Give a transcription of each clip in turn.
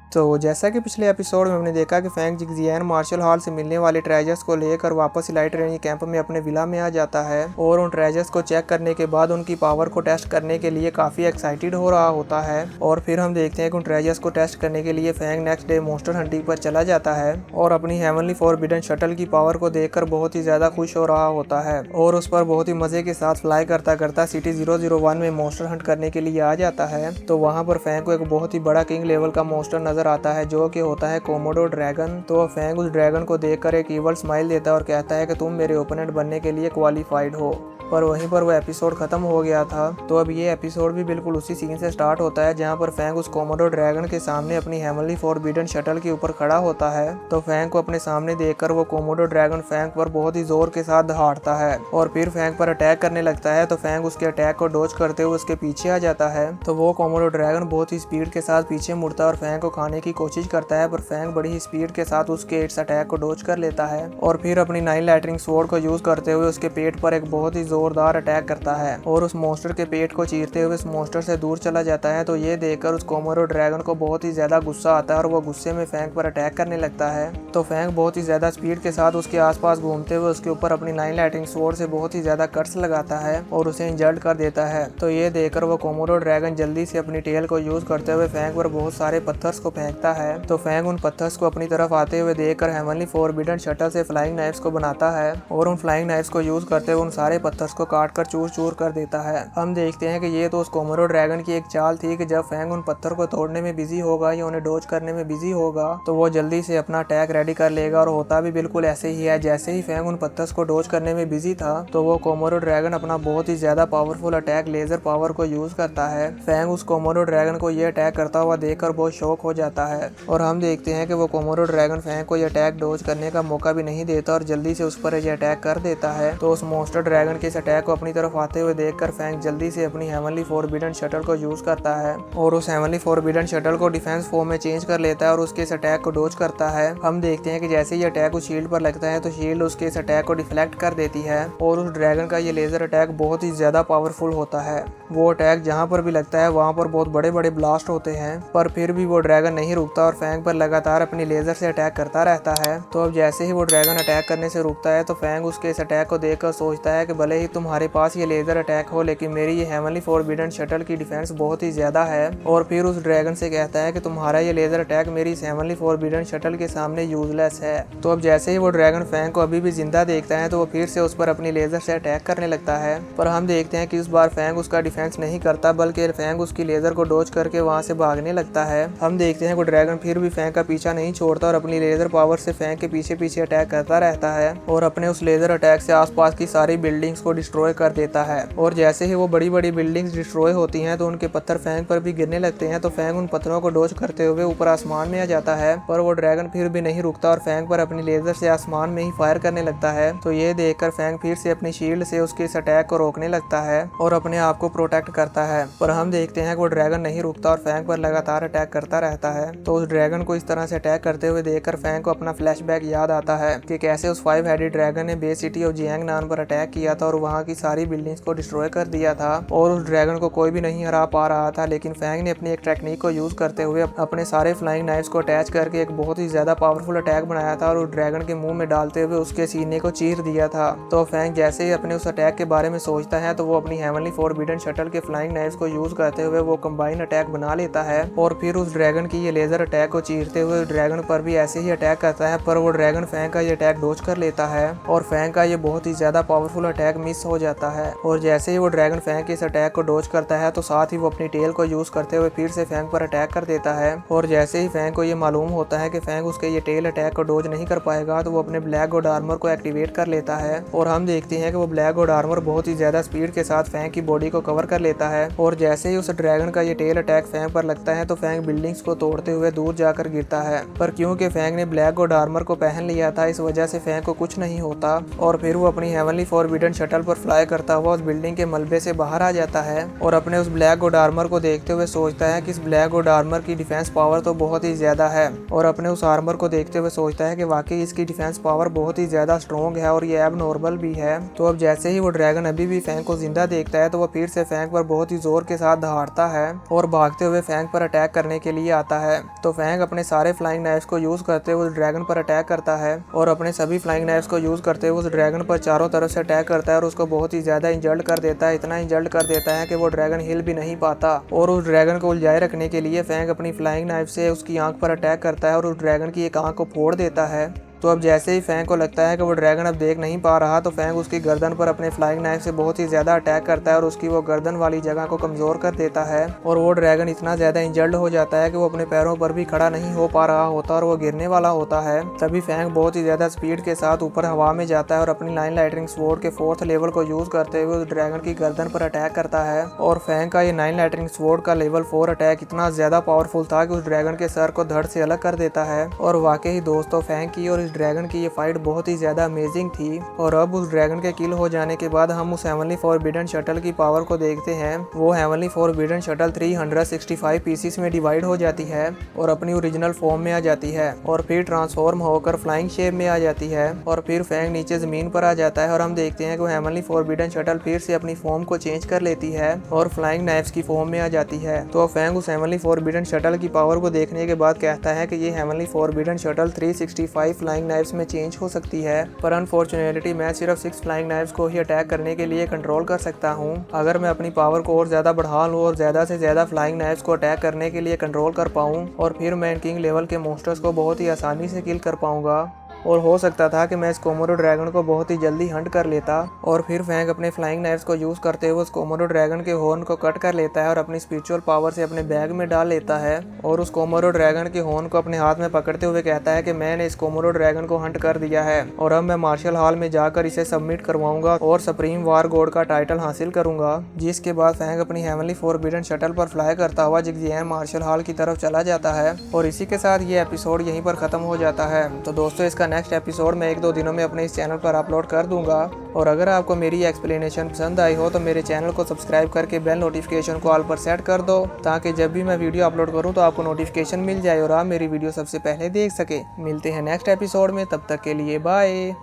तो जैसा कि पिछले एपिसोड में हमने देखा कि फैंग जिंगजियान मार्शल हॉल से मिलने वाले ट्रेजर्स को लेकर वापस इलाइट ट्रेनिंग कैंप में अपने विला में आ जाता है और उन ट्रेजर्स को चेक करने के बाद उनकी पावर को टेस्ट करने के लिए काफी एक्साइटेड हो रहा होता है। और फिर हम देखते हैं कि उन ट्रेजर्स को टेस्ट करने के लिए Fang next day monster hunting पर चला जाता है और अपनी हेवनली फॉरबिडन शटल की पावर को देखकर बहुत ही ज्यादा खुश हो रहा होता है और उस पर बहुत ही मजे के साथ फ्लाई करता करता सिटी 001 में मॉन्स्टर हंट करने के लिए आ जाता है। तो वहां पर फैंग को एक बहुत ही बड़ा किंग लेवल का मॉन्स्टर नजर आता है जो कि होता है कोमोडो ड्रैगन। तो फैंग उस ड्रैगन को देखकर एक इवल स्माइल देता है और कहता है कि तुम मेरे ओपोनेंट बनने के लिए क्वालिफाइड हो। पर वहीं पर वो एपिसोड खत्म हो गया था। तो अब ये एपिसोड भी बिल्कुल उसी सीन से स्टार्ट होता है जहां पर फैंग उस कोमोडो ड्रैगन के सामने अपनी हेवनली फॉरबिडन शटल के ऊपर खड़ा होता है। तो फैंग को अपने सामने देखकर वो कोमोडो ड्रैगन फैंग पर बहुत ही जोर के साथ दहाड़ता है और फिर फैंग पर अटैक करने लगता है। तो फैंग उसके अटैक को डॉज करते हुए उसके पीछे आ जाता है। तो वो कोमोडो ड्रैगन बहुत ही स्पीड के साथ पीछे मुड़ता है और फैंग को खाने की कोशिश करता है, पर फैंग बड़ी ही स्पीड के साथ उसके इस अटैक को डॉज कर लेता है और फिर अपनी नाइन लाइटनिंग स्वॉर्ड को यूज करते हुए उसके पेट पर एक बहुत ही जोरदार अटैक करता है और उस मॉन्स्टर के पेट को चीरते हुए उस मॉन्स्टर से दूर चला जाता है। तो ये देखकर उस कोमोडो ड्रैगन को बहुत ही ज्यादा गुस्सा आता है और वो गुस्से में फैंग पर अटैक करने लगता है। तो फैंग बहुत ही ज्यादा स्पीड के साथ उसके आसपास घूमते हुए उसके ऊपर अपनी नाइन लाइटनिंग स्वॉर्ड से बहुत ही ज्यादा कट्स लगाता है और उसे इंजर्ड कर देता है। तो ये देखकर वो कोमोडो ड्रैगन जल्दी से अपनी टेल को यूज करते हुए फैंग पर बहुत सारे पत्थर्स को फेंकता है। तो फैंग उन पत्थर्स को अपनी तरफ आते हुए देखकर हेवनली फॉरबिडन शटल से फ्लाइंग नाइफ्स को बनाता है और उन फ्लाइंग नाइफ्स को यूज करते हुए उन सारे पत्थर्स को काट कर चूर चूर कर देता है। हम देखते हैं कि ये तो उस कोमोडो ड्रैगन की एक चाल थी कि जब फैंग उन पत्थर को तोड़ने में बिजी होगा या उन्हें डॉज करने में बिजी होगा तो वो जल्दी से अपना अटैक रेडी कर लेगा और होता भी बिल्कुल ऐसे ही है। जैसे ही फैंग उन पत्थर्स को डॉज करने में बिजी था तो वो कोमोडो ड्रैगन अपना बहुत ही ज्यादा पावरफुल अटैक लेजर पावर को यूज करता है। फैंग उस कोमोडो ड्रैगन को ये अटैक करता हुआ देखकर बहुत शॉक हो जाता है और हम देखते हैं कि वो कोमोडो ड्रैगन फैंग को ये अटैक डॉज करने का मौका भी नहीं देता और जल्दी से उस पर ये अटैक कर देता है। तो उस मॉन्स्टर ड्रैगन के इस अटैक को अपनी तरफ आते हुए देखकर फैंग जल्दी से अपनी हेवनली फॉरबिडन शटल को यूज करता है और उस हेवनली फॉरबिडन शटल को डिफेंस फॉर्म में चेंज कर लेता है और उसके इस अटैक को डॉज करता है। हम देखते हैं कि जैसे ही अटैक उस शील्ड पर लगता है तो शील्ड उसके इस अटैक को डिफ्लेक्ट कर देती है और उस ड्रैगन का ये लेजर अटैक बहुत ही ज्यादा पावरफुल होता है। वो अटैक जहाँ पर भी लगता है वहाँ पर बहुत बड़े बड़े ब्लास्ट होते हैं, पर फिर भी वो ड्रैगन नहीं रुकता और फैंग पर लगातार अपनी लेजर से अटैक करता रहता है। तो अब जैसे ही वो ड्रैगन अटैक करने से रुकता है तो फैंग उसके इस अटैक को देखकर सोचता है कि भले ही तुम्हारे पास ये लेजर अटैक हो लेकिन मेरी ये हेवनली फॉरबिडन शटल की डिफेंस बहुत ही ज्यादा है। और फिर उस ड्रैगन से कहता है कि तुम्हारा ये लेजर अटैक मेरी इस हेवनली फॉरबिडन शटल के सामने यूजलेस है। तो अब जैसे ही वो ड्रैगन फैंग को अभी भी जिंदा देखता है तो वो फिर से उस पर अपनी लेजर से अटैक करने लगता है, पर हम देखते हैं कि इस बार फैंग उसका डिफेंस नहीं करता बल्कि फैंग उसकी लेजर को डॉज करके वहां से भागने लगता है। हम देखते हैं कि ड्रैगन फिर भी फैंग का पीछा नहीं छोड़ता और अपनी लेजर पावर से फैंग के पीछे पीछे अटैक करता रहता है और अपने उस लेजर अटैक से आसपास की सारी बिल्डिंग्स को डिस्ट्रॉय कर देता है। और जैसे ही वो बड़ी बड़ी बिल्डिंग्स डिस्ट्रॉय होती हैं तो उनके पत्थर फैंग पर भी गिरने लगते हैं। तो फैंग उन पत्थरों को डॉज करते हुए ऊपर आसमान में आ जाता है, पर वो ड्रैगन फिर भी नहीं रुकता और फैंग पर अपनी लेजर से आसमान में ही फायर करने लगता है। तो ये देखकर फैंग फिर से अपनी शील्ड से उसके इस अटैक को रोकने लगता है और अपने आप को प्रोटेक्ट करता है, पर हम देखते हैं कि वो ड्रैगन नहीं रुकता और फैंग पर लगातार अटैक करता रहता है। तो उस ड्रैगन को इस तरह से अटैक करते हुए देखकर फैंग को अपना फ्लैशबैक याद आता है कि कैसे उस 5 हेडेड ड्रैगन ने बे सिटी ऑफ जियांग नान पर अटैक किया था और वहां की सारी बिल्डिंग्स को डिस्ट्रॉय कर दिया था और उस ड्रैगन को कोई भी नहीं हरा पा रहा था। लेकिन फैंग ने अपनी एक टेक्निक को यूज करते हुए अपने सारे फ्लाइंग नाइफ्स को अटैच करके एक बहुत ही ज्यादा पावरफुल अटैक बनाया था और उस ड्रैगन के मुंह में डालते हुए उसके सीने को चीर दिया था। तो फैंग जैसे ही अपने उस अटैक के बारे में सोचता है तो वो अपनी हेवनली फॉरबिडन शटल के फ्लाइंग नाइफ्स को यूज करते हुए वो कंबाइन अटैक बना लेता है और फिर उस ड्रैगन की ये लेजर अटैक को चीरते हुए ड्रैगन पर भी ऐसे ही अटैक करता है, पर वो ड्रैगन फैंग का ये अटैक डॉज कर लेता है और फैंग का ये बहुत ही ज्यादा पावरफुल अटैक मिस हो जाता है। और जैसे ही वो ड्रैगन फैंग के इस अटैक को डॉज करता है तो साथ ही वो अपनी टेल को यूज करते हुए फिर से फैंग पर अटैक कर देता है। और जैसे ही फैंग को ये मालूम होता है कि फैंग उसके ये टेल अटैक को डॉज नहीं कर पाएगा तो वो अपने ब्लैक गॉड आर्मर को एक्टिवेट कर लेता है और हम देखते हैं कि वो ब्लैक गॉड आर्मर बहुत ही ज्यादा स्पीड के साथ फैंग की बॉडी को कवर कर लेता है। और जैसे ही उस ड्रैगन का ये टेल अटैक फैंग पर लगता है तो फैंग बिल्डिंग्स को तोड़ते हुए दूर जाकर गिरता है, पर क्योंकि फैंग ने ब्लैक गॉड आर्मर को पहन लिया था इस वजह से फैंग को कुछ नहीं होता और फिर वो अपनी हेवनली फॉरबिडन शटल पर फ्लाई करता हुआ उस बिल्डिंग के मलबे से बाहर आ जाता है और अपने उस ब्लैक गॉड आर्मर को देखते हुए सोचता है कि इस ब्लैक गॉड आर्मर की डिफेंस पावर तो बहुत ही ज्यादा है और अपने उस आर्मर को देखते हुए सोचता है कि वाकई इसकी डिफेंस पावर बहुत ही ज्यादा स्ट्रॉन्ग है और ये एब नॉर्मल भी है। तो अब जैसे ही वो ड्रैगन अभी भी फैंग को जिंदा देखता है तो वो फिर से फैंग पर बहुत ही जोर के साथ दहाड़ता है और भागते हुए फैंग पर अटैक करने के लिए आता जाता है। तो फैंग अपने सारे फ्लाइंग नाइफ्स को यूज करते हुए उस ड्रैगन पर अटैक करता है और अपने सभी फ्लाइंग नाइफ्स को यूज करते हुए उस ड्रैगन पर चारों तरफ से अटैक करता है और उसको बहुत ही ज्यादा इंजर्ड कर देता है। इतना इंजर्ड कर देता है कि वो ड्रैगन हिल भी नहीं पाता। और उस ड्रैगन को उलझाए रखने के लिए फैंग अपनी फ्लाइंग नाइफ से उसकी आंख पर अटैक करता है और उस ड्रैगन की एक आंख को फोड़ देता है। तो अब जैसे ही फैंग को लगता है कि वो ड्रैगन अब देख नहीं पा रहा, तो फैंग उसकी गर्दन पर अपने फ्लाइंग नाइफ से बहुत ही ज्यादा अटैक करता है और उसकी वो गर्दन वाली जगह को कमजोर कर देता है। और वो ड्रैगन इतना ज्यादा इंजर्ड हो जाता है कि वो अपने पैरों पर भी खड़ा नहीं हो पा रहा होता और वो गिरने वाला होता है। तभी फैंग बहुत ही ज्यादा स्पीड के साथ ऊपर हवा में जाता है और अपनी 9 लाइटनिंग स्वॉर्ड के 4th लेवल को यूज करते हुए उस ड्रैगन की गर्दन पर अटैक करता है। और फैंग का ये 9 लाइटनिंग स्वॉर्ड का लेवल 4 अटैक इतना ज्यादा पावरफुल था कि उस ड्रैगन के सर को धड़ से अलग कर देता है। और वाकई दोस्तों, फैंग की और इस ड्रैगन की ये फाइट बहुत ही ज्यादा अमेजिंग थी। और अब उस ड्रैगन के किल हो जाने के बाद हम उस हेवनली फॉरबिडन शटल की पावर को देखते हैं। वो हेवनली फॉरबिडन शटल 365 पीसेस में डिवाइड हो जाती है और अपनी ओरिजिनल फॉर्म में आ जाती है और फिर ट्रांसफॉर्म होकर फ्लाइंग शेप में आ जाती है। और फिर फैंग नीचे जमीन पर आ जाता है और हम देखते हैं कि वो हेवनली फॉरबिडन शटल फिर से अपनी फॉर्म को चेंज कर लेती है और फ्लाइंग नाइफ्स की फॉर्म में आ जाती है। तो फैंग उस हेवनली फॉरबिडन शटल की पावर को देखने के बाद कहता है कि ये heavenly forbidden shuttle 365 flying knifes में चेंज हो सकती है। पर अनफॉर्चुनेटली मैं सिर्फ 6 फ्लाइंग नाइफ्स को ही अटैक करने के लिए कंट्रोल कर सकता हूँ। अगर मैं अपनी पावर को और ज्यादा बढ़ा लूँ और ज्यादा से ज्यादा फ्लाइंग नाइफ्स को अटैक करने के लिए कंट्रोल कर पाऊँ और फिर मैं किंग लेवल के मॉन्स्टर्स को बहुत ही आसानी से किल कर पाऊंगा। और हो सकता था कि मैं इस कोमोडो ड्रैगन को बहुत ही जल्दी हंट कर लेता। और फिर फैंग अपने फ्लाइंग नाइफ्स को यूज करते हुए उस कोमोडो ड्रैगन के हॉर्न को कट कर लेता है और अपनी स्पिरिचुअल पावर से अपने बैग में डाल लेता है और उस कोमोडो ड्रैगन के हॉर्न को अपने हाथ में पकड़ते हुए कहता है कि मैंने इस कोमोडो ड्रैगन को हंट कर दिया है और अब मैं मार्शल हॉल में जाकर इसे सबमिट करवाऊंगा और सुप्रीम वार गॉड का टाइटल हासिल करूंगा। जिसके बाद फैंग अपनी हेवनली फॉरबिडन शटल पर फ्लाई करता हुआ जिगजियान मार्शल हॉल की तरफ चला जाता है। और इसी के साथ ये एपिसोड यहीं पर खत्म हो जाता है। तो दोस्तों, इसका नेक्स्ट एपिसोड मैं 1-2 दिनों में अपने इस चैनल पर अपलोड कर दूंगा। और अगर आपको मेरी एक्सप्लेनेशन पसंद आई हो तो मेरे चैनल को सब्सक्राइब करके बेल नोटिफिकेशन को ऑल पर सेट कर दो, ताकि जब भी मैं वीडियो अपलोड करूं तो आपको नोटिफिकेशन मिल जाए और आप मेरी वीडियो सबसे पहले देख सके। मिलते हैं नेक्स्ट एपिसोड में, तब तक के लिए बाय।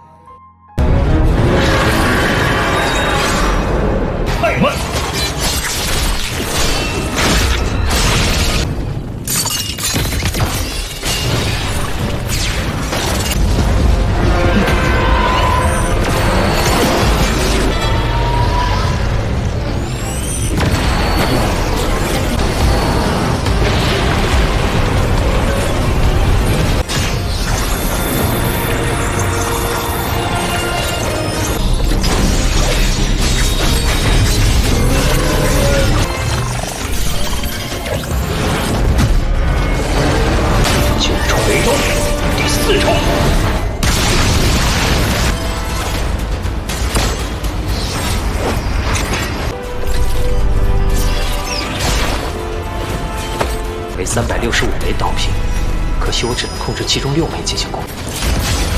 为365枚导品，可惜我只能控制其中6枚进行攻击。